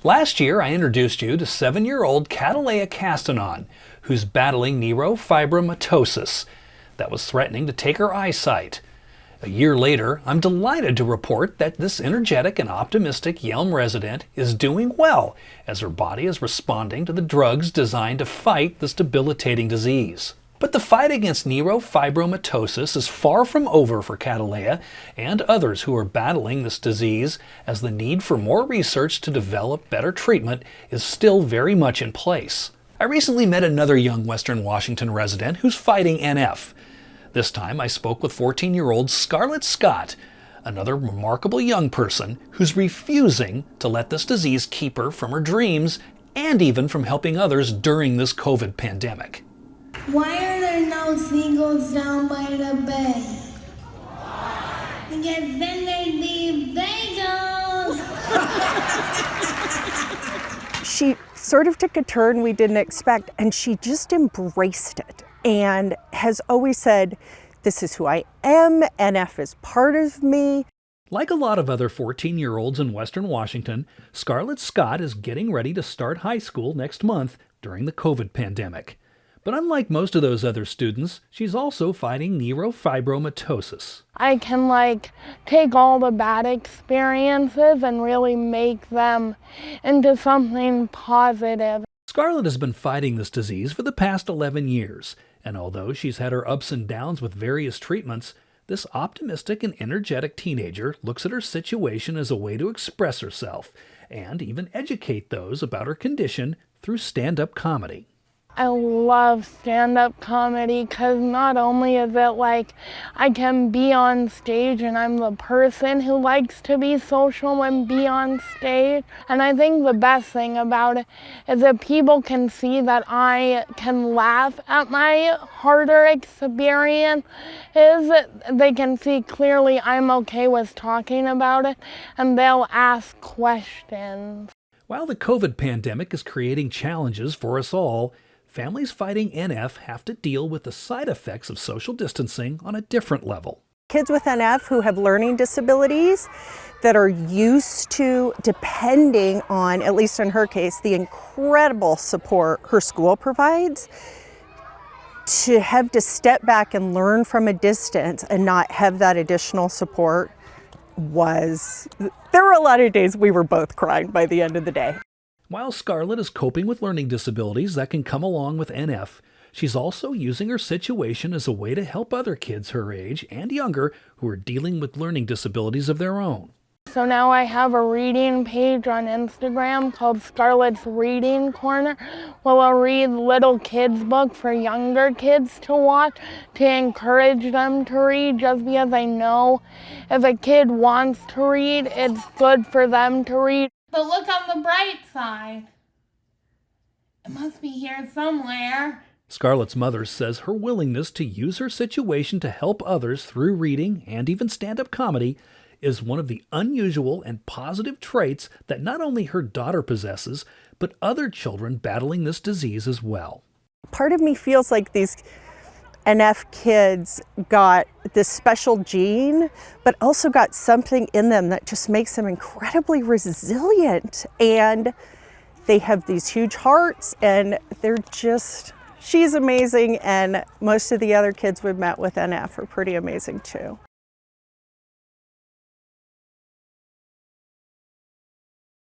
Last year, I introduced you to 7-year-old Catalea Castanon, who's battling neurofibromatosis that was threatening to take her eyesight. A year later, I'm delighted to report that this energetic and optimistic Yelm resident is doing well as her body is responding to the drugs designed to fight this debilitating disease. But the fight against neurofibromatosis is far from over for Catalea and others who are battling this disease, as the need for more research to develop better treatment is still very much in place. I recently met another young Western Washington resident who's fighting NF. This time I spoke with 14-year-old Scarlett Scott, another remarkable young person who's refusing to let this disease keep her from her dreams and even from helping others during this COVID pandemic. Why are there no seagulls down by the bay? Because then they'd be bagels! She sort of took a turn we didn't expect, and she just embraced it and has always said, "This is who I am, NF is part of me." Like a lot of other 14-year-olds in Western Washington, Scarlett Scott is getting ready to start high school next month during the COVID pandemic. But unlike most of those other students, she's also fighting neurofibromatosis. I can take all the bad experiences and really make them into something positive. Scarlett has been fighting this disease for the past 11 years, and although she's had her ups and downs with various treatments, this optimistic and energetic teenager looks at her situation as a way to express herself and even educate those about her condition through stand-up comedy. I love stand-up comedy because not only is it I can be on stage and I'm the person who likes to be social and be on stage. And I think the best thing about it is that people can see that I can laugh at my harder experience. They can see clearly I'm okay with talking about it and they'll ask questions. While the COVID pandemic is creating challenges for us all, families fighting NF have to deal with the side effects of social distancing on a different level. Kids with NF who have learning disabilities that are used to depending on, at least in her case, the incredible support her school provides, to have to step back and learn from a distance and not have that additional support there were a lot of days we were both crying by the end of the day. While Scarlett is coping with learning disabilities that can come along with NF, she's also using her situation as a way to help other kids her age and younger who are dealing with learning disabilities of their own. So now I have a reading page on Instagram called Scarlett's Reading Corner, where I'll read little kids' books for younger kids to watch to encourage them to read, just because I know if a kid wants to read, it's good for them to read. But look on the bright side. It must be here somewhere. Scarlett's mother says her willingness to use her situation to help others through reading and even stand-up comedy is one of the unusual and positive traits that not only her daughter possesses, but other children battling this disease as well. Part of me feels like these NF kids got this special gene, but also got something in them that just makes them incredibly resilient. And they have these huge hearts, and she's amazing. And most of the other kids we've met with NF are pretty amazing too.